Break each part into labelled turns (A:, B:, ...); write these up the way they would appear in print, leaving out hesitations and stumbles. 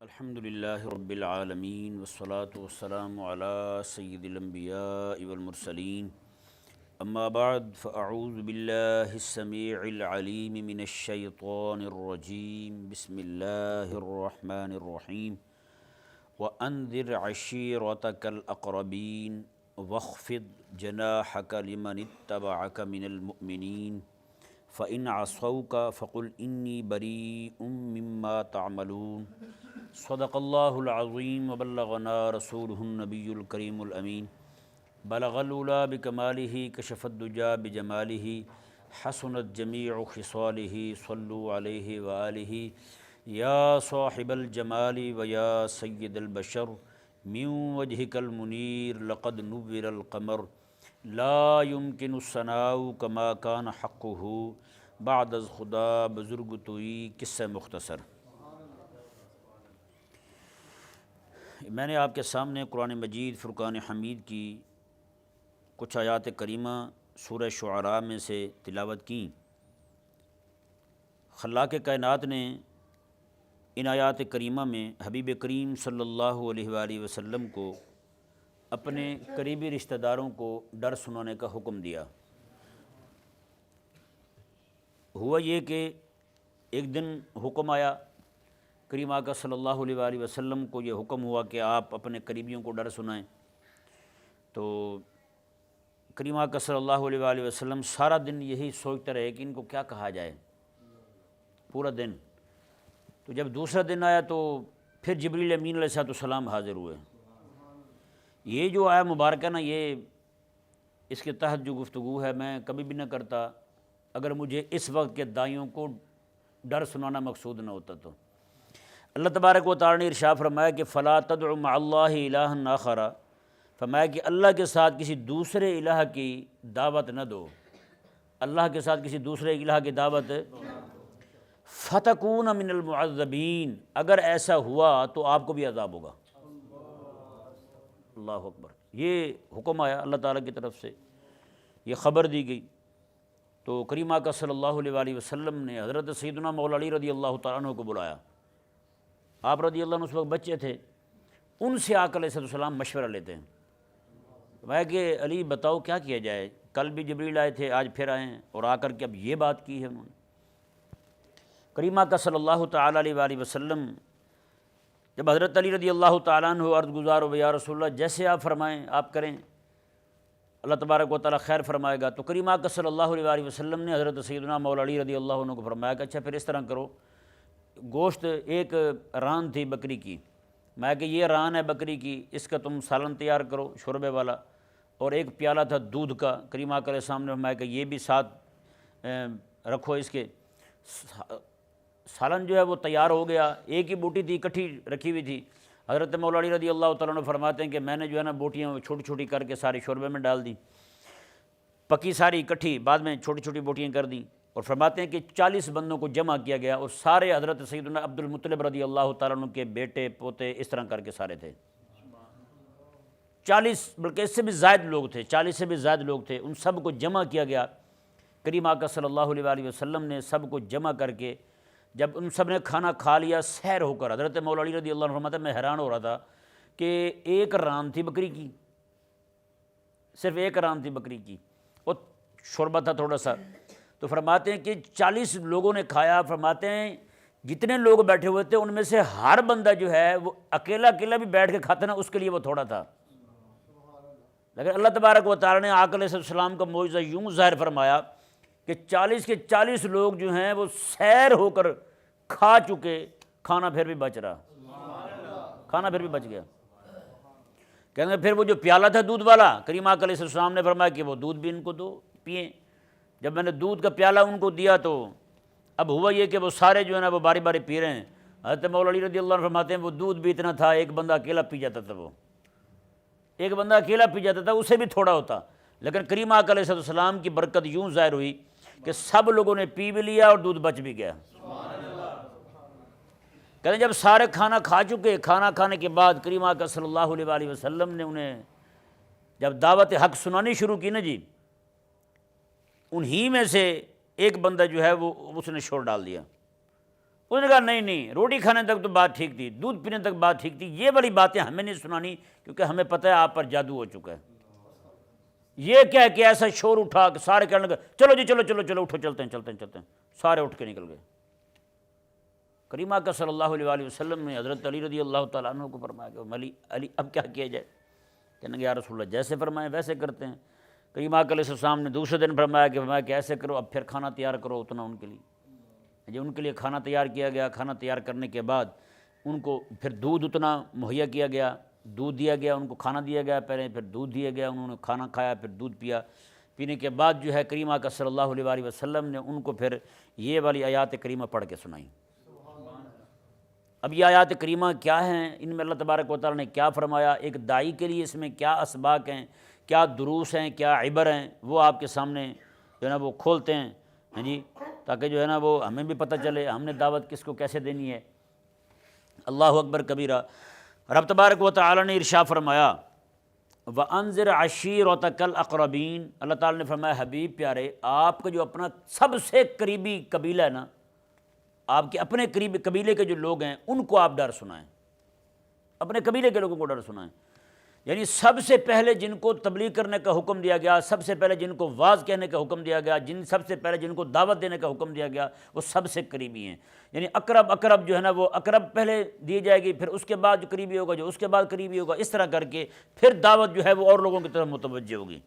A: الحمد للہ رب العالمین والصلاة والسلام علی سید الانبیاء والمرسلین اما بعد فاعوذ باللہ السمیع العلیم من الشیطان الرجیم بسم اللہ الرحمن الرحیم وانذر عشیرتک الاقربین واخفض جناحک لمن اتبعک من المؤمنین فإن عصوک فقل انی بریء مما تعملون صدق اللہ العظیم وبلغنا رسولہ النبی الکریم الامین بلغ العلا بکمالہ کشف الدجا بجمالہ حسنت جمیع خصالہ صلوا علیہ وآلہ یا صاحب الجمال ویا سید البشر من وجہک المنیر لقد نور القمر لا يمکن الثناء کما کان حقہ بعد از خدا بزرگ توئی قصہ مختصر۔ میں نے آپ کے سامنے قرآن مجید فرقان حمید کی کچھ آیات کریمہ سورہ شعراء میں سے تلاوت کی۔ خلاق کائنات نے ان آیات کریمہ میں حبیب کریم صلی اللہ علیہ وآلہ وسلم کو اپنے قریبی رشتہ داروں کو ڈر سنانے کا حکم دیا۔ ہوا یہ کہ ایک دن حکم آیا، کریم آقا صلی اللہ علیہ وآلہ وسلم کو یہ حکم ہوا کہ آپ اپنے قریبیوں کو ڈر سنائیں۔ تو کریم آقا صلی اللہ علیہ وآلہ وسلم سارا دن یہی سوچتے رہے کہ ان کو کیا کہا جائے پورا دن۔ تو جب دوسرا دن آیا تو پھر جبریل امین علیہ السلام حاضر ہوئے۔ یہ جو آیا مبارکہ نا، یہ اس کے تحت جو گفتگو ہے میں کبھی بھی نہ کرتا اگر مجھے اس وقت کے دائیوں کو ڈر سنانا مقصود نہ ہوتا۔ تو اللہ تبارک و تعالی نے ارشاد فرمایا کہ فلا تدع مع اللہ الہا آخر، فرمایا کہ اللہ کے ساتھ کسی دوسرے الہ کی دعوت نہ دو، اللہ کے ساتھ کسی دوسرے الہ کی دعوت فتکون من المعذبین، اگر ایسا ہوا تو آپ کو بھی عذاب ہوگا۔ اللہ اکبر، یہ حکم آیا اللہ تعالیٰ کی طرف سے، یہ خبر دی گئی۔ تو کریم آقا صلی اللہ علیہ وآلہ وسلم نے حضرت سیدنا مولا علی رضی اللہ تعالیٰ عنہ کو بلایا۔ آپ رضی اللہ عنہ اس وقت بچے تھے، ان سے آقا علیہ السلام مشورہ لیتے ہیں۔ میں کہ علی بتاؤ کیا کیا جائے، کل بھی جبریل آئے تھے، آج پھر آئے ہیں اور آ کر کے اب یہ بات کی ہے انہوں نے۔ کریم آقا صلی اللہ تعالیٰ علیہ وآلہ وسلم جب حضرت علی رضی اللہ تعالیٰ عنہ عرض گزار ہو، یا رسول اللہ جیسے آپ فرمائیں آپ کریں، اللہ تبارک و تعالیٰ خیر فرمائے گا۔ تو کریم آقا صلی اللہ علیہ وآلہ وسلم نے حضرت سیدنا مولا علی رضی اللہ عنہ کو فرمایا کہ اچھا پھر اس طرح کرو، گوشت ایک ران تھی بکری کی، میں کہ یہ ران ہے بکری کی، اس کا تم سالن تیار کرو شوربے والا، اور ایک پیالہ تھا دودھ کا، کریم آقا علیہ السلام نے فرمایا کہ یہ بھی ساتھ رکھو۔ اس کے سالن جو ہے وہ تیار ہو گیا، ایک ہی بوٹی تھی اکٹھی رکھی ہوئی تھی۔ حضرت مولا علی رضی اللہ تعالیٰ عنہ فرماتے ہیں کہ میں نے جو ہے نا بوٹیاں چھوٹی چھوٹی کر کے ساری شوربے میں ڈال دی، پکی ساری اکٹھی، بعد میں چھوٹی چھوٹی بوٹیاں کر دیں، اور فرماتے ہیں کہ 40 بندوں کو جمع کیا گیا، اور سارے حضرت سیدنا عبد المطلب رضی اللہ تعالیٰ عنہ کے بیٹے پوتے اس طرح کر کے سارے تھے۔ 40 بلکہ اس سے بھی زائد لوگ تھے، 40 سے بھی زائد لوگ تھے، ان سب کو جمع کیا گیا۔ کریم آقا صلی اللہ علیہ وآلہ وسلم نے سب کو جمع کر کے جب ان سب نے کھانا کھا لیا، سیر ہو کر حضرت مولا علی رضی اللہ عنہ فرماتے ہیں میں حیران ہو رہا تھا کہ ایک ران تھی بکری کی، صرف ایک ران تھی بکری کی، اور شوربہ تھا تھوڑا سا۔ تو فرماتے ہیں کہ 40 لوگوں نے کھایا، فرماتے ہیں جتنے لوگ بیٹھے ہوئے تھے ان میں سے ہر بندہ جو ہے وہ اکیلا اکیلا بھی بیٹھ کے کھاتا نا، اس کے لیے وہ تھوڑا تھا، لیکن اللہ تبارک و تعالیٰ نے آقا علیہ السلام کا معجزہ یوں ظاہر فرمایا کہ 40 کے 40 لوگ جو ہیں وہ سیر ہو کر کھا چکے، کھانا پھر بھی بچ رہا، کھانا پھر بھی بچ گیا۔ کہیں گے پھر وہ جو پیالہ تھا دودھ والا، کریم آقا علیہ السلام نے فرمایا کہ وہ دودھ بھی ان کو دو پئیں۔ جب میں نے دودھ کا پیالہ ان کو دیا تو اب ہوا یہ کہ وہ سارے جو ہے نا وہ باری باری پی رہے ہیں۔ حضرت مولا علی رضی اللہ عنہ فرماتے ہیں وہ دودھ بھی اتنا تھا ایک بندہ اکیلا پی جاتا تھا، وہ ایک بندہ اکیلا پی جاتا تھا، اسے بھی تھوڑا ہوتا، لیکن کریم آقا علیہ السلام کی برکت یوں ظاہر ہوئی کہ سب لوگوں نے پی بھی لیا اور دودھ بچ بھی گیا۔ کہتے ہیں جب سارے کھانا کھا چکے، کھانا کھانے کے بعد کریم آقا صلی اللہ علیہ وآلہ وسلم نے انہیں جب دعوت حق سنانی شروع کی نا جی، انہی میں سے ایک بندہ جو ہے وہ اس نے شور ڈال دیا، اس نے کہا نہیں نہیں، روٹی کھانے تک تو بات ٹھیک تھی، دودھ پینے تک بات ٹھیک تھی، یہ والی باتیں ہمیں نہیں سنانی، کیونکہ ہمیں پتہ ہے آپ پر جادو ہو چکا ہے۔ یہ کہہ کہ ایسا شور اٹھا کہ سارے کہنے لگے چلو جی چلو چلو چلو اٹھو، چلتے ہیں چلتے ہیں چلتے ہیں، سارے اٹھ کے نکل گئے۔ کریم آقا صلی اللہ علیہ وآلہ وسلم نے حضرت علی رضی اللہ تعالیٰ عنہ کو فرمایا کہ علی اب کیا کیا جائے؟ کہنے لگے یا رسول اللہ جیسے فرمائیں ویسے کرتے ہیں۔ کریم آقا علیہ السلام نے دوسرے دن فرمایا کہ ایسے کرو، اب پھر کھانا تیار کرو اتنا ان کے لیے۔ ان کے لیے کھانا تیار کیا گیا۔ کھانا تیار کرنے کے بعد ان کو پھر دودھ اتنا مہیا کیا گیا، دودھ دیا گیا، ان کو کھانا دیا گیا پہلے، پھر دودھ دیا گیا، انہوں نے کھانا کھایا، پھر دودھ پیا۔ پینے کے بعد جو ہے کریم آقا صلی اللہ علیہ وآلہ وسلم نے ان کو پھر یہ والی آیات کریمہ پڑھ کے سنائی۔ اب یہ آیات کریمہ کیا ہیں؟ ان میں اللہ تبارک و تعالیٰ نے کیا فرمایا، ایک داعی کے لیے اس میں کیا اسباق ہیں، کیا دروس ہیں، کیا عبر ہیں، وہ آپ کے سامنے جو ہے نا وہ کھولتے ہیں، ہاں جی، تاکہ جو ہے نا وہ ہمیں بھی پتہ چلے ہم نے دعوت کس کو کیسے دینی ہے۔ اللہ اکبر کبیرہ۔ رب تبارک و تعالیٰ نے ارشاد فرمایا وَأَنذِرْ عَشِيرَتَكَ الْأَقْرَبِينَ، اللہ تعالیٰ نے فرمایا حبیب پیارے آپ کا جو اپنا سب سے قریبی قبیلہ ہے نا، آپ کے اپنے قریبی قبیلے کے جو لوگ ہیں ان کو آپ ڈر سنائیں، اپنے قبیلے کے لوگوں کو ڈر سنائیں۔ یعنی سب سے پہلے جن کو تبلیغ کرنے کا حکم دیا گیا، سب سے پہلے جن کو واعظ کہنے کا حکم دیا گیا، سب سے پہلے جن کو دعوت دینے کا حکم دیا گیا، وہ سب سے قریبی ہیں۔ یعنی اقرب جو ہے نا وہ اقرب پہلے دی جائے گی، پھر اس کے بعد جو قریبی ہوگا، جو اس کے بعد قریبی ہوگا، اس طرح کر کے پھر دعوت جو ہے وہ اور لوگوں کی طرف متوجہ ہوگی۔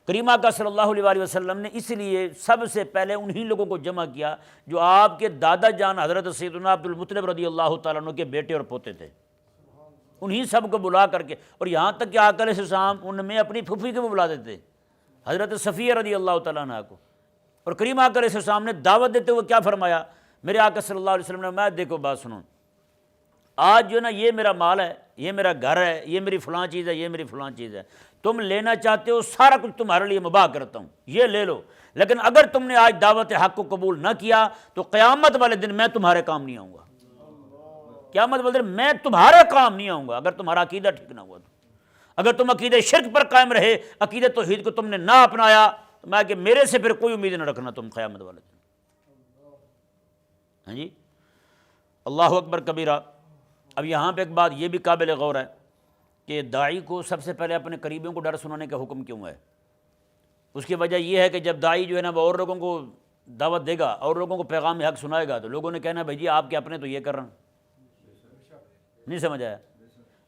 A: کریم آقا صلی اللہ علیہ وآلہ وسلم نے اس لیے سب سے پہلے انہی لوگوں کو جمع کیا جو آپ کے دادا جان حضرت سیدنا عبد المطلب رضی اللہ تعالیٰ عنہ کے بیٹے اور پوتے تھے، انہی سب کو بلا کر کے، اور یہاں تک کہ آقا علیہ السلام ان میں اپنی پھوپھی کو بلا دیتے، حضرت صفیہ رضی اللہ تعالیٰ عنہ کو۔ اور کریم آقا علیہ السلام نے دعوت دیتے ہوئے کیا فرمایا؟ میرے آقا صلی اللہ علیہ وسلم نے میں دیکھو بات سنو، آج جو نا یہ میرا مال ہے، یہ میرا گھر ہے، یہ میری فلاں چیز ہے، یہ میری فلاں چیز ہے، تم لینا چاہتے ہو سارا کچھ تمہارے لیے مباح کرتا ہوں، یہ لے لو، لیکن اگر تم نے آج دعوت حق کو قبول نہ کیا تو قیامت والے دن میں تمہارے کام نہیں آؤں گا، قیامت والے دن میں تمہارے کام نہیں آؤں گا اگر تمہارا عقیدہ ٹھیک نہ ہوا تو۔ اگر تم عقیدہ شرک پر قائم رہے، عقیدہ توحید کو تم نے نہ اپنایا، تو میں کہ میرے سے پھر کوئی امید نہ رکھنا تم قیامت والے دن۔ ہاں جی، اللہ اکبر کبیرہ۔ اب یہاں پہ ایک بات یہ بھی قابل غور ہے کہ داعی کو سب سے پہلے اپنے قریبیوں کو ڈر سنانے کا حکم کیوں ہے؟ اس کی وجہ یہ ہے کہ جب داعی جو ہے نا وہ اور لوگوں کو دعوت دے گا، اور لوگوں کو پیغام حق سنائے گا، تو لوگوں نے کہنا بھائی جی آپ کے اپنے تو یہ کر رہے ہیں، نہیں سمجھ آیا؟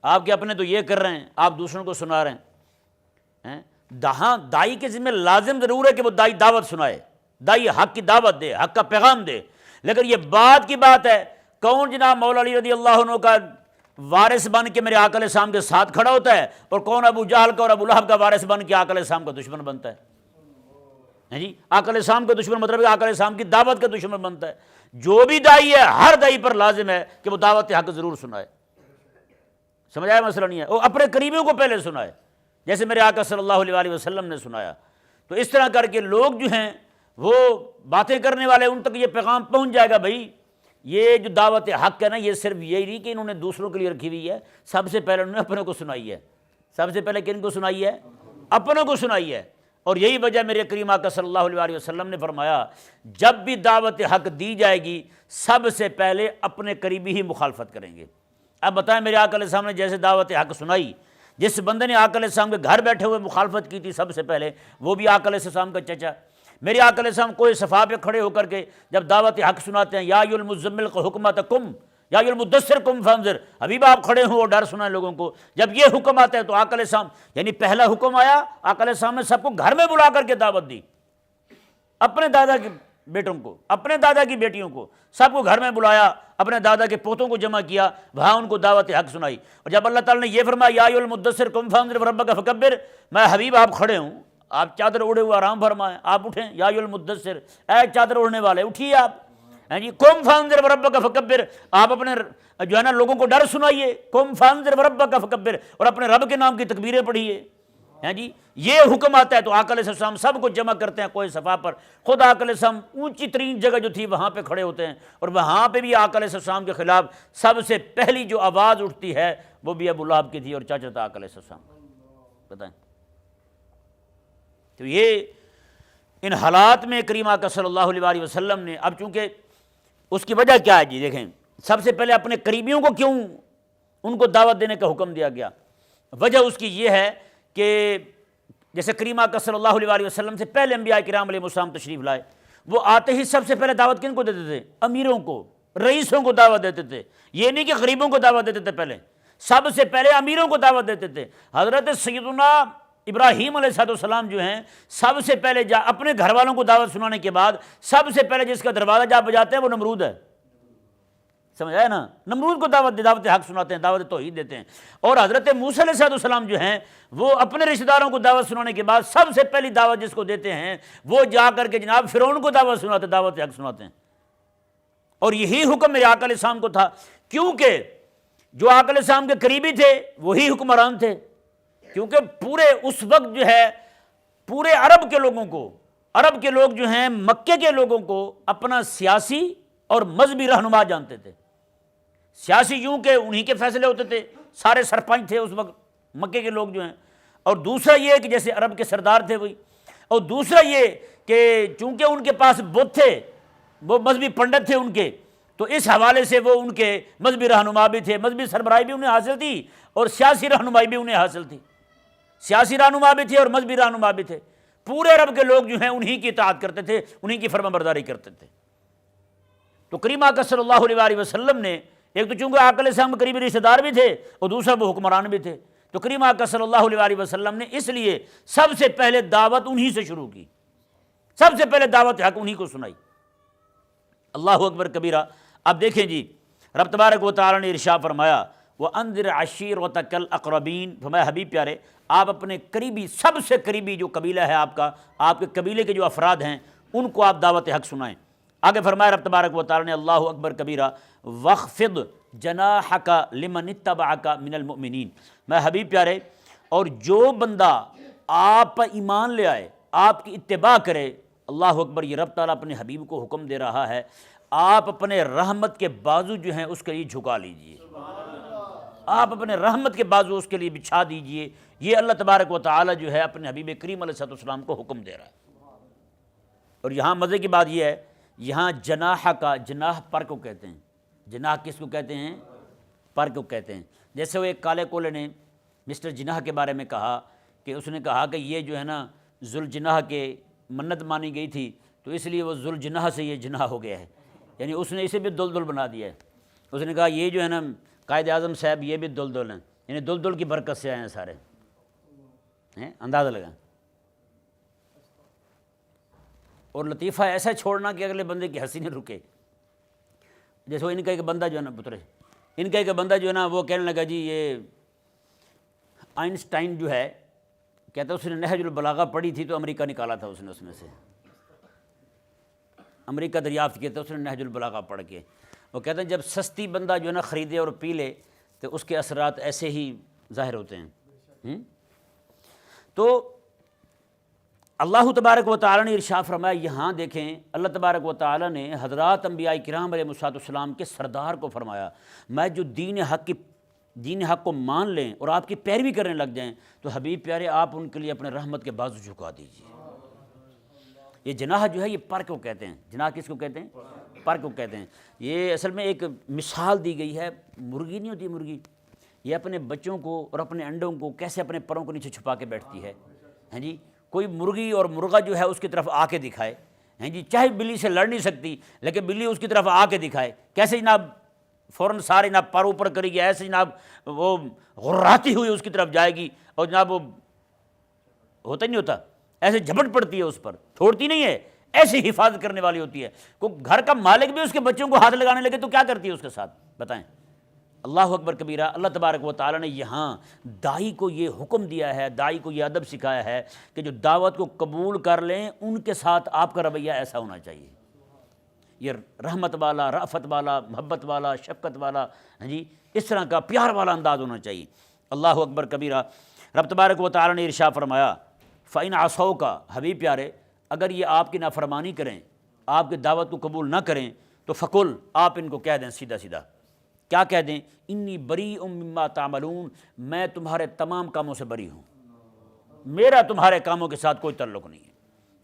A: آپ کے اپنے تو یہ کر رہے ہیں، آپ دوسروں کو سنا رہے ہیں۔ داعی کے ذمہ لازم ضرور ہے کہ وہ داعی دعوت سنائے، داعی حق کی دعوت دے، حق کا پیغام دے، لیکن یہ بات کی بات ہے کون جناب مولا علی رضی اللہ عنہ کا وارث بن کے میرے آقا علیہ السلام کے ساتھ کھڑا ہوتا ہے، اور کون ابو جہل کا اور ابو لہب کا وارث بن کے آقا علیہ السلام کا دشمن بنتا ہے۔ جی، آقا علیہ السلام کا دشمن مطلب آقا علیہ السلام کی دعوت کا دشمن بنتا ہے۔ جو بھی داعی ہے، ہر داعی پر لازم ہے کہ وہ دعوت حق ضرور سنائے۔ سمجھ آیا مسئلہ نہیں ہے؟ وہ اپنے قریبیوں کو پہلے سنائے، جیسے میرے آقا صلی اللہ علیہ وآلہ وسلم نے سنایا۔ تو اس طرح کر کے لوگ جو ہیں وہ باتیں کرنے والے، ان تک یہ پیغام پہنچ جائے گا بھائی یہ جو دعوت حق ہے نا، یہ صرف یہی نہیں کہ انہوں نے دوسروں کے لیے رکھی ہوئی ہے، سب سے پہلے انہوں نے اپنے کو سنائی ہے۔ سب سے پہلے کن کو سنائی ہے؟ اپنوں کو سنائی ہے۔ اور یہی وجہ میرے کریم آقا صلی اللہ علیہ وسلم نے فرمایا جب بھی دعوت حق دی جائے گی سب سے پہلے اپنے قریبی ہی مخالفت کریں گے۔ اب بتائیں میرے آقا علیہ السلام نے جیسے دعوت حق سنائی، جس بندے نے آقا علیہ السلام کے گھر بیٹھے ہوئے مخالفت کی تھی سب سے پہلے، وہ بھی آقا علیہ السلام کا چچا۔ میرے آقا علیہ السلام کوئی صفحہ پہ کھڑے ہو کر کے جب دعوت حق سناتے ہیں، یا ایھا المزمل حکمتکم یا ایھا المدثر قم فانذر، حبیب آپ کھڑے ہوں اور ڈر سنائیں لوگوں کو۔ جب یہ حکم آتا ہے تو آقا علیہ السلام، یعنی پہلا حکم آیا آقا علیہ السلام نے سب کو گھر میں بلا کر کے دعوت دی، اپنے دادا کے بیٹوں کو، اپنے دادا کی بیٹیوں کو، سب کو گھر میں بلایا، اپنے دادا کے پوتوں کو جمع کیا، وہاں ان کو دعوت حق سنائی۔ اور جب اللہ تعالیٰ نے یہ فرمایا یا ایھا المدثر قم فانذر وربک فکبر، میں حبیب آپ کھڑے ہوں، آپ چادر اوڑھے ہوئے آرام فرمائیں، آپ اٹھیں، یا ایھا المدثر، اے چادر اوڑھنے والے اٹھیے آپ، جی قم فانذر وربک فکبر، آپ اپنے جو ہے نا لوگوں کو ڈر سنائیے، قم فانذر وربک فکبر، اور اپنے رب کے نام کی تکبیریں پڑھیے۔ جی یہ حکم آتا ہے تو آقا علیہ السلام سب کو جمع کرتے ہیں کوئی صفحہ پر، خود آقا علیہ السلام اونچی ترین جگہ جو تھی وہاں پہ کھڑے ہوتے ہیں، اور وہاں پہ بھی آقا علیہ السلام کے خلاف سب سے پہلی جو آواز اٹھتی ہے وہ بھی ابو لہب کی تھی اور چاچا تھا آقا علیہ السلام۔ بتائیں، تو یہ ان حالات میں کریم آقا صلی اللہ علیہ وسلم نے، اب چونکہ اس کی وجہ کیا ہے جی؟ دیکھیں، سب سے پہلے اپنے قریبیوں کو کیوں ان کو دعوت دینے کا حکم دیا گیا؟ وجہ اس کی یہ ہے کہ جیسے کریم آقا صلی اللہ علیہ وسلم سے پہلے انبیاء کرام علیہ السلام تشریف لائے، وہ آتے ہی سب سے پہلے دعوت کن کو دیتے تھے؟ امیروں کو، رئیسوں کو دعوت دیتے تھے۔ یہ نہیں کہ غریبوں کو دعوت دیتے تھے، پہلے سب سے پہلے امیروں کو دعوت دیتے تھے۔ حضرت سیدنا ابراہیم علیہ السلام جو ہیں، سب سے پہلے اپنے گھر والوں کو دعوت سنانے کے بعد سب سے پہلے جس کا دروازہ جا بجاتے ہیں وہ نمرود ہے، سمجھ آیا نا؟ نمرود کو دعوت حق سناتے ہیں، دعوت توحید دیتے ہیں۔ اور حضرت موسیٰ علیہ السلام جو ہیں، وہ اپنے رشتہ داروں کو دعوت سنانے کے بعد سب سے پہلی دعوت جس کو دیتے ہیں وہ جا کر کے جناب فرعون کو دعوت سناتے، دعوت حق سناتے ہیں۔ اور یہی حکم میرے آقا علیہ السلام کو تھا، کیونکہ جو آقا علیہ السلام کے قریبی تھے وہی حکمران تھے، کیونکہ پورے اس وقت جو ہے پورے عرب کے لوگ جو ہیں مکے کے لوگوں کو اپنا سیاسی اور مذہبی رہنما جانتے تھے۔ سیاسی یوں کہ انہی کے فیصلے ہوتے تھے، سارے سرپنچ تھے اس وقت مکے کے لوگ جو ہیں، اور دوسرا یہ کہ جیسے عرب کے سردار تھے وہی، اور دوسرا یہ کہ چونکہ ان کے پاس بت تھے، وہ مذہبی پنڈت تھے ان کے، تو اس حوالے سے وہ ان کے مذہبی رہنما بھی تھے، مذہبی سربراہی بھی انہیں حاصل تھی اور سیاسی رہنمائی بھی انہیں حاصل تھی، سیاسی رہنما بھی تھے اور مذہبی رہنما بھی تھے۔ پورے عرب کے لوگ جو ہیں انہی کی اطاعت کرتے تھے، انہی کی فرما برداری کرتے تھے۔ تو کریم آقا صلی اللہ علیہ وسلم نے ایک تو چونکہ آقا علیہ السلام کے قریبی رشتہ دار بھی تھے اور دوسرا وہ حکمران بھی تھے، تو کریم آقا صلی اللہ علیہ وسلم نے اس لیے سب سے پہلے دعوت انہی سے شروع کی، سب سے پہلے دعوت حق انہی کو سنائی۔ اللہ اکبر کبیرہ۔ اب دیکھیں جی، رب تبارک و تعالی نے ارشاد فرمایا وَأَنذِرْ عَشِيرَتَكَ الْأَقْرَبِينَ، فرمایا حبیب پیارے آپ اپنے قریبی، سب سے قریبی جو قبیلہ ہے آپ کا، آپ کے قبیلے کے جو افراد ہیں ان کو آپ دعوت حق سنائیں۔ آگے فرمایا رب تبارک و تعالی نے اللہ اکبر کبیرہ وَاخْفِضْ جَنَاحَكَ لِمَنِ اتَّبَعَكَ مِنَ الْمُؤْمِنِينَ، میں حبیب پیارے اور جو بندہ آپ پر ایمان لے آئے، آپ کی اتباع کرے، اللہ اکبر، یہ رب تعالیٰ اپنے حبیب کو حکم دے رہا ہے، آپ اپنے رحمت کے بازو جو ہیں اس کے لیے جھکا لیجئے، آپ اپنے رحمت کے بازو اس کے لیے بچھا دیجئے۔ یہ اللہ تبارک و تعالی جو ہے اپنے حبیب کریم علیہ السلام کو حکم دے رہا ہے۔ اور یہاں مزے کی بات یہ ہے، یہاں جناح کا، جناح پر کو کہتے ہیں، جناح کس کو کہتے ہیں؟ پر کو کہتے ہیں۔ جیسے وہ ایک کالے کولے نے مسٹر جناح کے بارے میں کہا کہ اس نے کہا کہ یہ جو ہے نا ذوالجناح کے منت مانی گئی تھی تو اس لیے وہ ذوالجناح سے یہ جناح ہو گیا ہے، یعنی اس نے اسے بھی دلدل بنا دیا ہے۔ اس نے کہا یہ جو ہے نا قائد اعظم صاحب یہ بھی دلدل ہیں، یعنی دلدل کی برکت سے آئے ہیں سارے، اندازہ لگا۔ اور لطیفہ ایسا چھوڑنا کہ اگلے بندے کی ہنسی نہ رکے۔ جیسے وہ ان کا ایک بندہ جو ہے نا پترے، ان کا ایک بندہ جو ہے نا وہ کہنے لگا جی یہ آئنسٹائن جو ہے، کہتا اس نے نہج البلاغہ پڑھی تھی تو امریکہ نکالا تھا اس میں سے امریکہ دریافت کیا تھا اس نے نہج البلاغہ پڑھ کے۔ وہ کہتے ہیں جب سستی بندہ جو ہے نا خریدے اور پی لے تو اس کے اثرات ایسے ہی ظاہر ہوتے ہیں۔ تو اللہ تبارک و تعالی نے ارشاد فرمایا، یہاں دیکھیں اللہ تبارک و تعالی نے حضرات انبیاء کرام علیہ السلام کے سردار کو فرمایا، میں جو دین حق کو مان لیں اور آپ کی پیروی کرنے لگ جائیں تو حبیب پیارے آپ ان کے لیے اپنے رحمت کے بازو جھکا دیجیے۔ یہ جناح جو ہے یہ پر کو کہتے ہیں۔ جناح کس کو کہتے ہیں؟ پر کو کہتے ہیں۔ یہ اصل میں ایک مثال دی گئی ہے، مرغی نہیں ہوتی مرغی، یہ اپنے بچوں کو اور اپنے انڈوں کو کیسے اپنے پروں کو نیچے چھپا کے بیٹھتی ہے، ہیں جی۔ کوئی مرغی اور مرغہ جو ہے اس کی طرف آ کے دکھائے، ہیں جی، چاہے بلی سے لڑ نہیں سکتی لیکن بلی اس کی طرف آ کے دکھائے، کیسے جناب فوراً سارے جناب پر اوپر کرے گی، ایسے جناب وہ غراتی ہوئی اس کی طرف جائے گی اور جناب وہ ہوتا ہی نہیں ہوتا، ایسے جھپٹ پڑتی ہے اس پر، چھوڑتی نہیں ہے، ایسی حفاظت کرنے والی ہوتی ہے۔ کوئی گھر کا مالک بھی اس کے بچوں کو ہاتھ لگانے لگے تو کیا کرتی ہے اس کے ساتھ، بتائیں۔ اللہ اکبر کبیرہ۔ اللہ تبارک و تعالی نے یہاں داعی کو یہ حکم دیا ہے، داعی کو یہ ادب سکھایا ہے کہ جو دعوت کو قبول کر لیں ان کے ساتھ آپ کا رویہ ایسا ہونا چاہیے، یہ رحمت والا، رأفت والا، محبت والا، شفقت والا، ہاں جی، اس طرح کا پیار والا انداز ہونا چاہیے۔ اللہ اکبر کبیرہ۔ رب تبارک و تعالی نے ارشاد فرمایا فَإِنْ عَصَوْكَ، حبیب پیارے اگر یہ آپ کی نافرمانی کریں، آپ کی دعوت کو قبول نہ کریں تو فقل، آپ ان کو کہہ دیں سیدھا سیدھا، کیا کہہ دیں؟ انی بریء مما تعملون، میں تمہارے تمام کاموں سے بری ہوں، میرا تمہارے کاموں کے ساتھ کوئی تعلق نہیں ہے،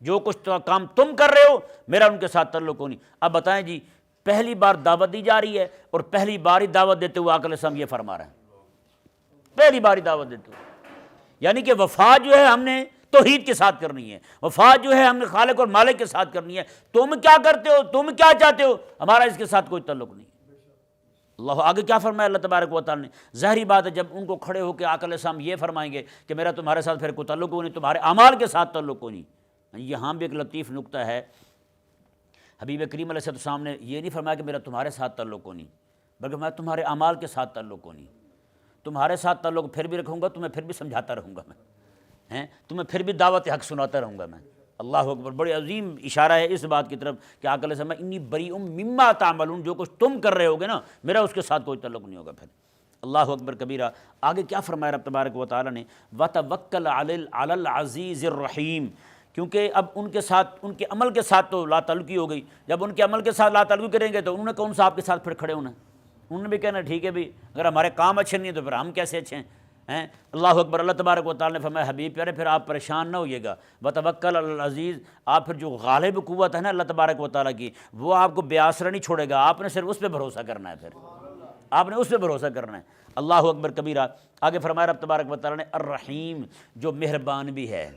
A: جو کچھ کام تم کر رہے ہو میرا ان کے ساتھ تعلق نہیں۔ اب بتائیں جی، پہلی بار دعوت دی جا رہی ہے اور پہلی بار ہی دعوت دیتے ہوئے آقا علیہ السلام یہ فرما رہے ہیں، پہلی بار ہی دعوت دیتے ہوئے، یعنی کہ وفات جو ہے ہم نے توحید کے ساتھ کرنی ہے، وفات جو ہے ہم نے خالق اور مالک کے ساتھ کرنی ہے۔ تم کیا کرتے ہو، تم کیا چاہتے ہو، ہمارا اس کے ساتھ کوئی تعلق نہیں۔ اللہ آگے کیا فرمایا اللہ تبارک و تعالیٰ نے؟ ظاہری بات ہے جب ان کو کھڑے ہو کے آقا علیہ السلام یہ فرمائیں گے کہ میرا تمہارے ساتھ پھر کوئی تعلق ہو نہیں، تمہارے اعمال کے ساتھ تعلق ہو نہیں۔ یہاں بھی ایک لطیف نکتہ ہے، حبیب کریم علیہ السلام نے یہ نہیں فرمایا کہ میرا تمہارے ساتھ تعلق ہو نہیں، بلکہ میں تمہارے اعمال کے ساتھ تعلق ہو نہیں۔ تمہارے ساتھ تعلق پھر بھی رکھوں گا، تمہیں پھر بھی سمجھاتا رہوں گا میں، تمہیں پھر بھی دعوت حق سناتا رہوں گا میں۔ اللہ اکبر، بڑی عظیم اشارہ ہے اس بات کی طرف کہ آقا علیہ السلام انی بریء مما تعملون، جو کچھ تم کر رہے ہوگے نا میرا اس کے ساتھ کوئی تعلق نہیں ہوگا پھر۔ اللہ اکبر کبیرہ۔ آگے کیا فرمایا رب تبارک و تعالیٰ نے؟ وَتَوَكَّلْ عَلَى الْعَزِيزِ الرَّحِيمِ، کیونکہ اب ان کے ساتھ، ان کے عمل کے ساتھ تو لا تعلقی ہو گئی، جب ان کے عمل کے ساتھ لا تعلقی کریں گے تو انہوں نے کون سا آپ کے ساتھ پھر کھڑے ہونا ہے؟ انہوں نے بھی کہنا ٹھیک ہے بھی اگر ہمارے کام اچھے نہیں ہیں تو پھر ہم کیسے اچھے ہیں؟ اللہ اکبر۔ اللہ تبارک و تعالیٰ نے فرمایا حبیب پیارے پھر آپ پریشان نہ ہوئیے گا، وتوکل علی العزیز، آپ پھر جو غالب قوت ہے نا اللہ تبارک و تعالیٰ کی، وہ آپ کو بے آسرا نہیں چھوڑے گا، آپ نے صرف اس پہ بھروسہ کرنا ہے، پھر آپ نے اس پہ بھروسہ کرنا ہے۔ اللہ اکبر کبیرہ۔ آگے فرمایا رب تبارک و تعالیٰ نے الرحیم، جو مہربان بھی ہے،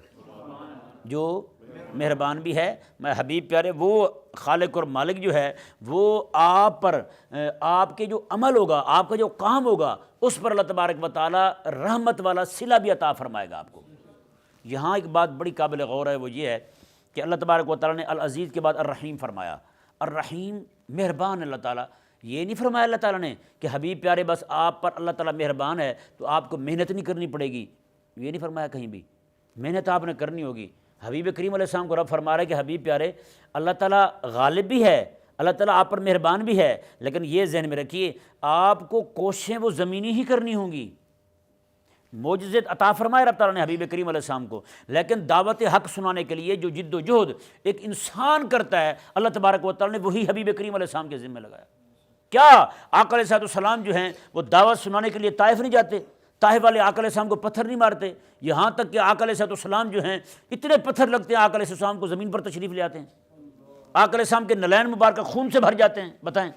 A: جو مہربان بھی ہے۔ میں حبیب پیارے وہ خالق اور مالک جو ہے وہ آپ پر، آپ کے جو عمل ہوگا، آپ کا جو کام ہوگا، اس پر اللہ تبارک و تعالیٰ رحمت والا صلہ بھی عطا فرمائے گا آپ کو۔ یہاں ایک بات بڑی قابل غور ہے، وہ یہ ہے کہ اللہ تبارک و تعالیٰ نے العزیز کے بعد الرحیم فرمایا۔ الرحیم مہربان اللہ تعالیٰ، یہ نہیں فرمایا اللہ تعالیٰ نے کہ حبیب پیارے بس آپ پر اللہ تعالیٰ مہربان ہے تو آپ کو محنت نہیں کرنی پڑے گی، یہ نہیں فرمایا کہیں بھی، محنت آپ نے کرنی ہوگی۔ حبیب کریم علیہ السلام کو رب فرما رہا ہے کہ حبیب پیارے اللہ تعالیٰ غالب بھی ہے، اللہ تعالیٰ آپ پر مہربان بھی ہے، لیکن یہ ذہن میں رکھیے آپ کو کوششیں وہ زمینی ہی کرنی ہوں گی۔ معجزے عطا فرمائے رب تعالیٰ نے حبیب کریم علیہ السلام کو، لیکن دعوت حق سنانے کے لیے جو جد و جہد ایک انسان کرتا ہے اللہ تبارک و تعالیٰ نے وہی حبیب کریم علیہ السلام کے ذمہ لگایا۔ کیا آقا علیہ السلام جو ہیں وہ دعوت سنانے کے لیے طائف نہیں جاتے؟ طائف والے آقا علیہ السلام کو پتھر نہیں مارتے، یہاں تک کہ آقا علیہ السلام جو ہیں اتنے پتھر لگتے ہیں آقا علیہ السلام کو زمین پر تشریف لے آتے ہیں، آقا علیہ السلام کے نلین مبارکہ خون سے بھر جاتے ہیں۔ بتائیں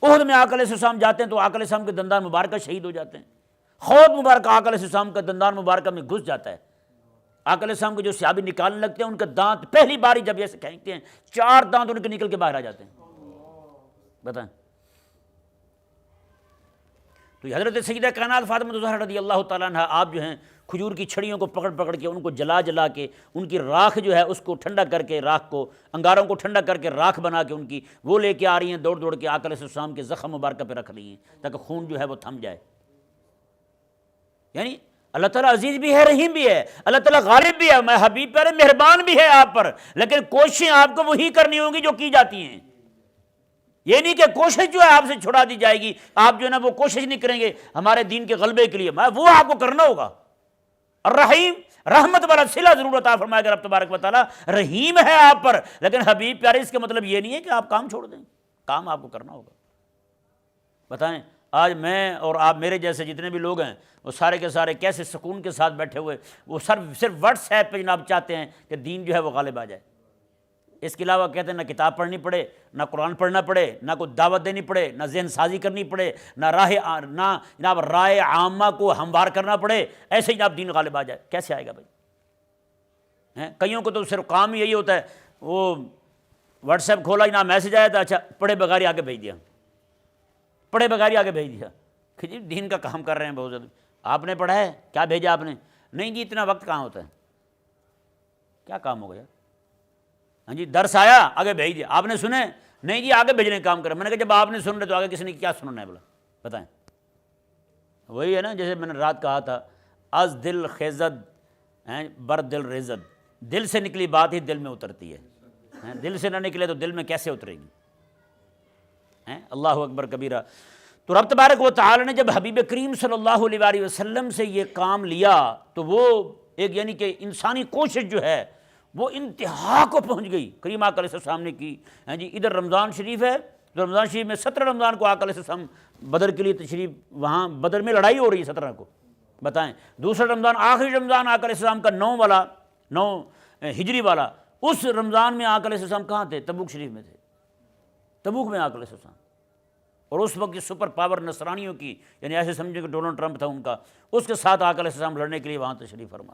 A: احد میں آقا علیہ السلام جاتے ہیں تو آقا علیہ السلام کے دندان مبارکہ شہید ہو جاتے ہیں، خود مبارکہ آقا علیہ السلام کا دندان مبارکہ میں گھس جاتا ہے، آقا علیہ السلام کو جو صحابی نکالنے لگتے ہیں ان کا دانت پہلی باری جب ایسے کھینچتے ہیں 4 دانت ان کے نکل کے باہر آ جاتے ہیں۔ بتائیں تو حضرت سیدہ کائنات فاطمہ الزہرا رضی اللہ تعالیٰ عنہ آپ جو ہیں کھجور کی چھڑیوں کو پکڑ پکڑ کے ان کو جلا جلا کے ان کی راکھ جو ہے اس کو ٹھنڈا کر کے، راکھ کو، انگاروں کو ٹھنڈا کر کے راکھ بنا کے ان کی وہ لے کے آ رہی ہیں، دوڑ دوڑ کے آقا علیہ السلام کے زخم مبارکہ پہ رکھ رہی ہیں تاکہ خون جو ہے وہ تھم جائے۔ یعنی اللہ تعالیٰ عزیز بھی ہے، رحیم بھی ہے، اللہ تعالیٰ غالب بھی ہے، میں حبیب پیارے مہربان بھی ہے آپ پر، لیکن کوششیں آپ کو وہی کرنی ہوں گی جو کی جاتی ہیں۔ یہ نہیں کہ کوشش جو ہے آپ سے چھڑا دی جائے گی، آپ جو ہے نا وہ کوشش نہیں کریں گے ہمارے دین کے غلبے کے لیے، وہ آپ کو کرنا ہوگا۔ الرحیم، رحمت والا صلہ ضرور عطا فرمائے گا رب تبارک و تعالیٰ، رحیم ہے آپ پر، لیکن حبیب پیارے اس کا مطلب یہ نہیں ہے کہ آپ کام چھوڑ دیں، کام آپ کو کرنا ہوگا۔ بتائیں آج میں اور آپ میرے جیسے جتنے بھی لوگ ہیں وہ سارے کے سارے کیسے سکون کے ساتھ بیٹھے ہوئے، وہ صرف واٹس ایپ پہ جناب چاہتے ہیں کہ دین جو ہے وہ غالب آ جائے، اس کے علاوہ کہتے ہیں نہ کتاب پڑھنی پڑے، نہ قرآن پڑھنا پڑے، نہ کوئی دعوت دینی پڑے، نہ ذہن سازی کرنی پڑے، نہ جناب رائے عامہ کو ہموار کرنا پڑے، ایسے ہی جناب دین غالب آ جائے، کیسے آئے گا بھائی؟ کئیوں کو تو صرف کام یہی ہوتا ہے، وہ واٹس ایپ کھولا جناب میسج آیا تھا، اچھا پڑھے بغیر ہی آگے بھیج دیا، پڑھے بغیر ہی آگے بھیج دیا کہ جی دین کا کام کر رہے ہیں بہت زیادہ، آپ نے پڑھا ہے کیا بھیجا آپ نے؟ نہیں جی اتنا وقت کہاں ہوتا ہے، کیا کام ہو گیا؟ ہاں جی درس آیا آگے بھیج دیا، آپ نے سنے؟ نہیں جی آگے بھیجنے کا کام کریں۔ میں نے کہا جب آپ نے سن رہے تو آگے کسی نے کیا سننا ہے بولا؟ بتائیں وہی ہے نا جیسے میں نے رات کہا تھا، از دل خیزد بر دل ریزد، دل سے نکلی بات ہی دل میں اترتی ہے، دل سے نہ نکلے تو دل میں کیسے اترے گی؟ اللہ اکبر کبیرہ۔ تو رب تبارک و تعالی نے جب حبیب کریم صلی اللہ علیہ وآلہ وسلم سے یہ کام لیا تو وہ ایک یعنی کہ انسانی کوشش جو ہے وہ انتہا کو پہنچ گئی، کریم آقا علیہ السلام نے کی۔ جی ادھر رمضان شریف ہے، تو رمضان شریف میں 17 رمضان کو آقا علیہ السلام بدر کے لیے تشریف، وہاں بدر میں لڑائی ہو رہی ہے 17 کو، بتائیں دوسرا رمضان آخری رمضان آقا علیہ السلام کا 9 ہجری والا، اس رمضان میں آقا علیہ السلام کہاں تھے؟ تبوک شریف میں تھے۔ تبوک میں آقا علیہ السلام، اور اس وقت کی سپر پاور نصرانیوں کی، یعنی ایسے سمجھے کہ ڈونلڈ ٹرمپ تھا ان کا، اس کے ساتھ آقا علیہ السلام لڑنے کے لیے وہاں تشریف فرما۔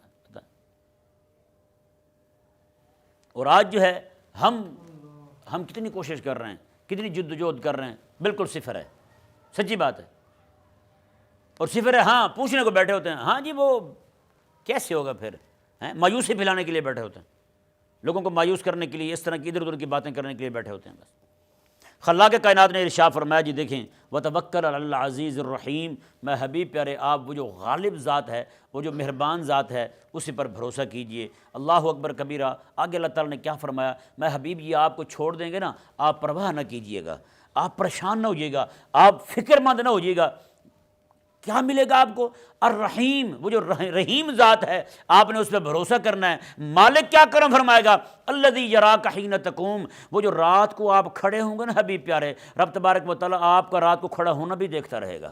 A: اور آج جو ہے ہم کتنی کوشش کر رہے ہیں، کتنی جد و جہد کر رہے ہیں، بالکل صفر ہے، سچی بات ہے، اور صفر ہے۔ ہاں پوچھنے کو بیٹھے ہوتے ہیں، ہاں جی وہ کیسے ہوگا پھر، مایوسی پھیلانے کے لیے بیٹھے ہوتے ہیں، لوگوں کو مایوس کرنے کے لیے، اس طرح کی ادھر ادھر کی باتیں کرنے کے لیے بیٹھے ہوتے ہیں بس۔ خلاق کائنات نے ارشاد فرمایا، جی دیکھیں وتوکل علی العزیز الرحیم، میں حبیب پیارے آپ وہ جو غالب ذات ہے، وہ جو مہربان ذات ہے، اسی پر بھروسہ کیجئے۔ اللہ اکبر کبیرہ۔ آگے اللہ تعالیٰ نے کیا فرمایا، میں حبیب یہ آپ کو چھوڑ دیں گے نا، آپ پرواہ نہ کیجئے گا، آپ پریشان نہ ہوئیے گا، آپ فکر مند نہ ہوئیے گا۔ کیا ملے گا آپ کو؟ الرحیم، وہ جو رحیم ذات ہے، آپ نے اس پہ بھروسہ کرنا ہے۔ مالک کیا کرم فرمائے گا، الذی یراک حین تقوم، وہ جو رات کو آپ کھڑے ہوں گے نا حبیب پیارے، رب تبارک و تعالیٰ آپ کا رات کو کھڑا ہونا بھی دیکھتا رہے گا۔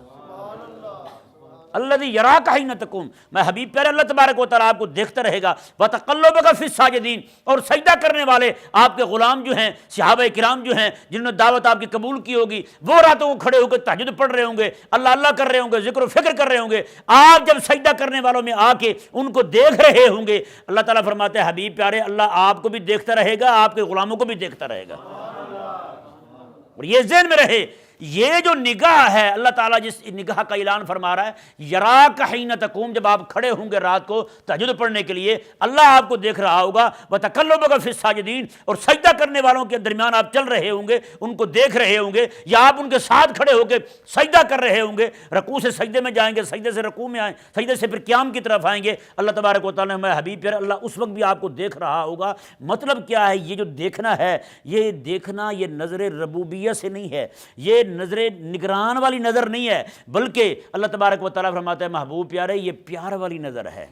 A: الذی یراک حین تقوم، میں حبیب پیارے اللہ تبارک و تعالیٰ آپ کو دیکھتا رہے گا۔ وتقلبک فی الساجدین، اور سجدہ کرنے والے آپ کے غلام جو ہیں، صحابہ کرام جو ہیں، جنہوں نے دعوت آپ کی قبول کی ہوگی، وہ راتوں کو کھڑے ہو کے تہجد پڑھ رہے ہوں گے، اللہ اللہ کر رہے ہوں گے، ذکر و فکر کر رہے ہوں گے، آپ جب سجدہ کرنے والوں میں آ کے ان کو دیکھ رہے ہوں گے، اللہ تعالیٰ فرماتے ہیں حبیب پیارے اللہ آپ کو بھی دیکھتا رہے گا، آپ کے غلاموں کو بھی دیکھتا رہے گا۔ اور یہ ذہن میں رہے، یہ جو نگاہ ہے، اللہ تعالیٰ جس نگاہ کا اعلان فرما رہا ہے، یراک حین تقوم، جب آپ کھڑے ہوں گے رات کو تہجد پڑھنے کے لیے، اللہ آپ کو دیکھ رہا ہوگا۔ وتقلبک فی الساجدین، اور سجدہ کرنے والوں کے درمیان آپ چل رہے ہوں گے، ان کو دیکھ رہے ہوں گے، یا آپ ان کے ساتھ کھڑے ہو کے سجدہ کر رہے ہوں گے، رکوع سے سجدے میں جائیں گے، سجدے سے رکوع میں آئیں، سجدے سے پھر قیام کی طرف آئیں گے۔ اللہ تبارک و تعالیٰ میں حبیب پیارے اللہ اس وقت بھی آپ کو دیکھ رہا ہوگا۔ مطلب کیا ہے، یہ جو دیکھنا ہے، یہ دیکھنا یہ نظر ربوبیت سے نہیں ہے، یہ نظر نگران والی نظر نہیں ہے، بلکہ اللہ تبارک و تعالیٰ فرماتا ہے محبوب پیارے یہ پیار والی نظر ہے،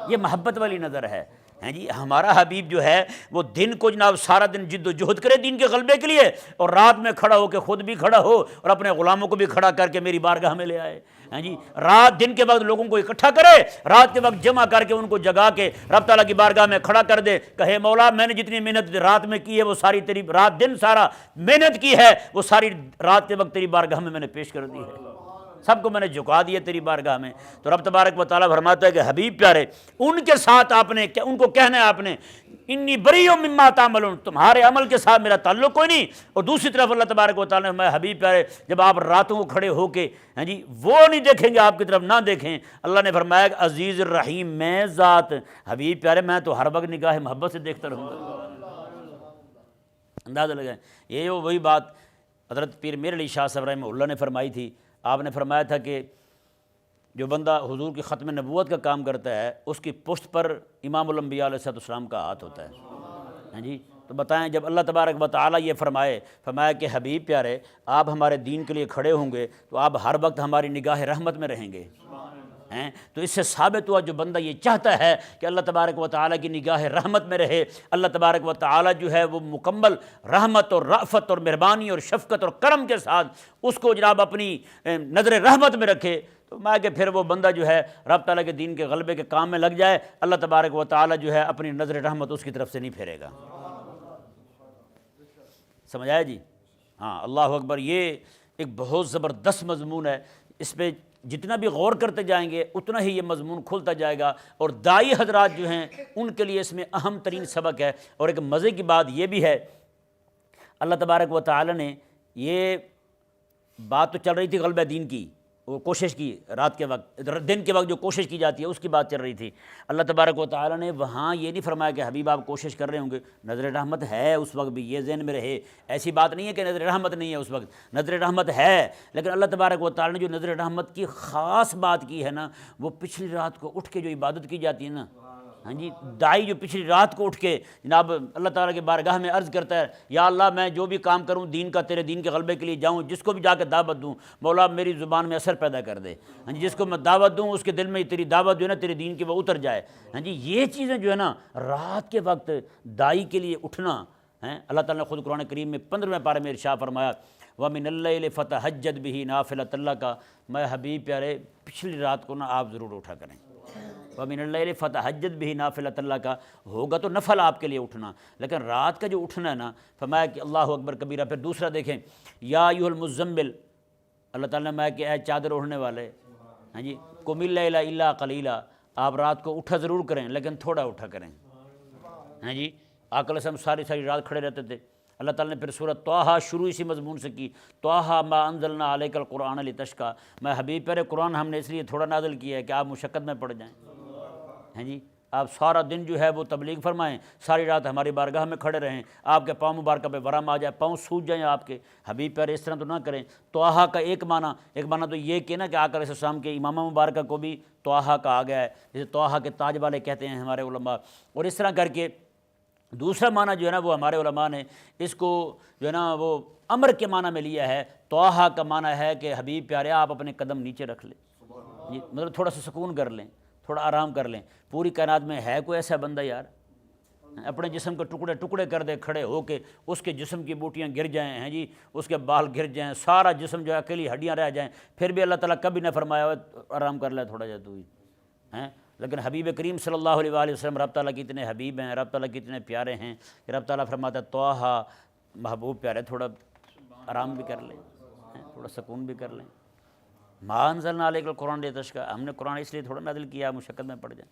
A: یہ محبت والی نظر ہے۔ جی ہمارا حبیب جو ہے وہ دن کو جناب سارا دن جد و جہد کرے دین کے غلبے کے لیے، اور رات میں کھڑا ہو کے خود بھی کھڑا ہو اور اپنے غلاموں کو بھی کھڑا کر کے میری بارگاہ میں لے آئے۔ جی رات دن کے وقت لوگوں کو اکٹھا کرے، رات کے وقت جمع کر کے ان کو جگا کے رب تعالیٰ کی بارگاہ میں کھڑا کر دے، کہے مولا میں نے جتنی محنت رات میں کی ہے وہ ساری تیری، رات دن سارا محنت کی ہے وہ ساری رات کے وقت تیری بارگاہ میں نے پیش کر دی ہے، سب کو میں نے جھکا دیا تیری بارگاہ میں۔ تو رب تبارک و تعالیٰ فرماتا ہے کہ حبیب پیارے ان کے ساتھ آپ نے ان کو کہنا ہے، آپ نے انی بریء مما تعملون، تمہارے عمل کے ساتھ میرا تعلق کوئی نہیں۔ اور دوسری طرف اللہ تبارک و تعالیٰ نے میں حبیب پیارے جب آپ راتوں کو کھڑے ہو کے جی وہ نہیں دیکھیں گے، آپ کی طرف نہ دیکھیں، اللہ نے فرمایا کہ عزیز الرحیم میں ذات حبیب پیارے میں تو ہر وقت نگاہ محبت سے دیکھتا رہوں گا۔ اندازہ لگائیں، یہ وہی بات حضرت پیر میر علی شاہ صاحب رحمہ اللہ نے فرمائی تھی۔ آپ نے فرمایا تھا کہ جو بندہ حضور کی ختم نبوت کا کام کرتا ہے اس کی پشت پر امام الانبیاء علیہ السلام کا ہاتھ ہوتا ہے۔ جی تو بتائیں جب اللہ تبارک و تعالیٰ یہ فرمایا کہ حبیب پیارے آپ ہمارے دین کے لیے کھڑے ہوں گے تو آپ ہر وقت ہماری نگاہ رحمت میں رہیں گے، تو اس سے ثابت ہوا جو بندہ یہ چاہتا ہے کہ اللہ تبارک و تعالیٰ کی نگاہ رحمت میں رہے، اللہ تبارک و تعالیٰ جو ہے وہ مکمل رحمت اور رأفت اور مہربانی اور شفقت اور کرم کے ساتھ اس کو جناب اپنی نظر رحمت میں رکھے، تو میں کہ پھر وہ بندہ جو ہے رب تعالیٰ کے دین کے غلبے کے کام میں لگ جائے، اللہ تبارک و تعالیٰ جو ہے اپنی نظر رحمت اس کی طرف سے نہیں پھیرے گا۔ سمجھ آیا جی؟ ہاں اللہ اکبر، یہ ایک بہت زبردست مضمون ہے، اس پہ جتنا بھی غور کرتے جائیں گے اتنا ہی یہ مضمون کھلتا جائے گا، اور داعی حضرات جو ہیں ان کے لیے اس میں اہم ترین سبق ہے۔ اور ایک مزے کی بات یہ بھی ہے، اللہ تبارک و تعالی نے یہ بات تو چل رہی تھی غلبہ دین کی، وہ کوشش کی رات کے وقت، دن کے وقت جو کوشش کی جاتی ہے اس کی بات چل رہی تھی۔ اللہ تبارک و تعالی نے وہاں یہ نہیں فرمایا کہ حبیب آپ کوشش کر رہے ہوں گے، نظر رحمت ہے اس وقت بھی، یہ ذہن میں رہے، ایسی بات نہیں ہے کہ نظر رحمت نہیں ہے اس وقت، نظر رحمت ہے، لیکن اللہ تبارک و تعالی نے جو نظر رحمت کی خاص بات کی ہے نا، وہ پچھلی رات کو اٹھ کے جو عبادت کی جاتی ہے نا، ہاں جی داعی جو پچھلی رات کو اٹھ کے جناب اللہ تعالیٰ کے بارگاہ میں عرض کرتا ہے، یا اللہ میں جو بھی کام کروں دین کا، تیرے دین کے غلبے کے لیے جاؤں، جس کو بھی جا کے دعوت دوں مولا میری زبان میں اثر پیدا کر دے، ہاں جی جس کو میں دعوت دوں اس کے دل میں تیری دعوت جو ہے نا تیرے دین کی وہ اتر جائے، ہاں جی یہ چیزیں جو ہے نا رات کے وقت داعی کے لیے اٹھنا ہیں۔ اللہ تعالیٰ نے خود قرآن کریم میں 15ویں پارے میں ارشاد فرمایا وَمِنَ اللَّيْلِ فَتَهَجَّدْ بِهِ نَافِلَةً لَكَ، میں حبیب پیارے پچھلی رات کو نا آپ ضرور اٹھا کریں، وَمِنَ اللَّيْلِ فَتَہَجَّدْ بِهِ نافلۃ، اللہ کا ہوگا تو نفل آپ کے لیے اٹھنا، لیکن رات کا جو اٹھنا ہے نا، فرمایا کہ اللہ اکبر کبیرہ۔ پھر دوسرا دیکھیں، یا ایھا المزمل، اللہ تعالیٰ نے کہ اے چادر اوڑھنے والے، ہاں جی، قم اللیل الا قلیلا، آپ رات کو اٹھا ضرور کریں لیکن تھوڑا اٹھا کریں، ہاں جی۔ آقا علیہ السلام ساری رات کھڑے رہتے تھے۔ اللہ تعالیٰ نے پھر سورۃ طٰہٰ شروع اسی مضمون سے کی، طٰہٰ ما انزلنا علیک القرآن لتشقیٰ، میں حبیب پر قرآن ہم نے اس لیے تھوڑا نازل کیا ہے کہ آپ مشقت میں پڑ جائیں، ہیں جی۔ آپ سارا دن جو ہے وہ تبلیغ فرمائیں، ساری رات ہماری بارگاہ میں کھڑے رہیں، آپ کے پاؤں مبارکہ پہ ورم آ جائے، پاؤں سوج جائیں آپ کے، حبیب پر اس طرح تو نہ کریں۔ طٰہٰ کا ایک معنی تو یہ کہ نا کہ آقا علیہ السلام کے امامہ مبارکہ کو بھی طٰہٰ کہا گیا ہے، جسے طٰہٰ کے تاج والے کہتے ہیں ہمارے علماء، اور اس طرح کر کے دوسرا معنی جو ہے نا وہ ہمارے علماء نے اس کو جو ہے نا وہ امر کے معنی میں لیا ہے۔ طٰہٰ کا معنی ہے کہ حبیب پیارے آپ اپنے قدم نیچے رکھ لیں، جی، مطلب تھوڑا سا سکون کر لیں، تھوڑا آرام کر لیں۔ پوری کائنات میں ہے کوئی ایسا بندہ یار اپنے جسم کو ٹکڑے ٹکڑے کر دے کھڑے ہو کے، اس کے جسم کی بوٹیاں گر جائیں، ہیں جی، اس کے بال گر جائیں، سارا جسم جو ہے اکیلی ہڈیاں رہ جائیں، پھر بھی اللہ تعالیٰ کبھی نہ فرمایا آرام کر لے تھوڑا جا تو ہی ہیں۔ لیکن حبیب کریم صلی اللہ علیہ وآلہ وسلم رب تعالیٰ کے اتنے حبیب ہیں، رب تعالیٰ کے اتنے پیارے ہیں کہ رب تعالیٰ فرماتا ہے طٰہٰ، محبوب پیارے تھوڑا آرام بھی کر لیں، تھوڑا سکون بھی کر لیں۔ ما انزلنا علیک القرآن لتشقیٰ، ہم نے قرآن اس لیے تھوڑا نازل کیا مشقت میں پڑ جائیں۔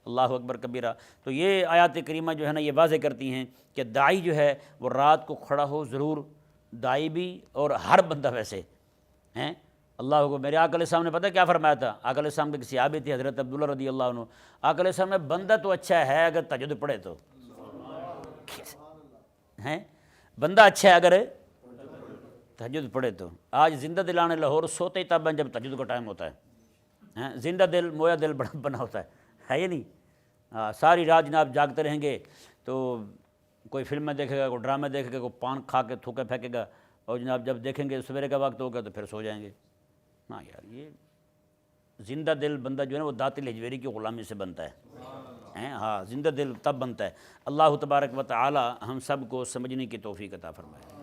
A: اللہ اکبر کبیرہ۔ تو یہ آیات کریمہ جو ہے نا یہ واضح کرتی ہیں کہ داعی جو ہے وہ رات کو کھڑا ہو ضرور، داعی بھی اور ہر بندہ ویسے ہیں۔ اللہ کو میرے آقا علیہ السلام نے پتہ کیا فرمایا تھا؟ آقا علیہ السلام کے کسی صحابی تھے حضرت عبداللہ رضی اللہ عنہ، آقا علیہ السلام نے بندہ تو اچھا ہے اگر تہجد پڑھے تو، ہیں بندہ اچھا ہے اگر تہجد پڑھے تو۔ آج زندہ دلانے لاہور سوتے ہی تب ہیں جب تہجد کا ٹائم ہوتا ہے، زندہ دل مویا دل بنا ہوتا ہے یہ نہیں؟ ساری رات جناب جاگتے رہیں گے تو کوئی فلمیں دیکھے گا، کوئی ڈرامے دیکھے گا، کوئی پان کھا کے تھوکے پھینکے گا، اور جناب جب دیکھیں گے سویرے کا وقت ہوگا تو پھر سو جائیں گے۔ ہاں یار یہ زندہ دل بندہ جو ہے نا وہ داۃ الحجویری کی غلامی سے بنتا ہے، ہاں زندہ دل تب بنتا ہے۔ اللہ تبارک و تعالی ہم سب کو سمجھنے کی توفیق عطا فرمائے۔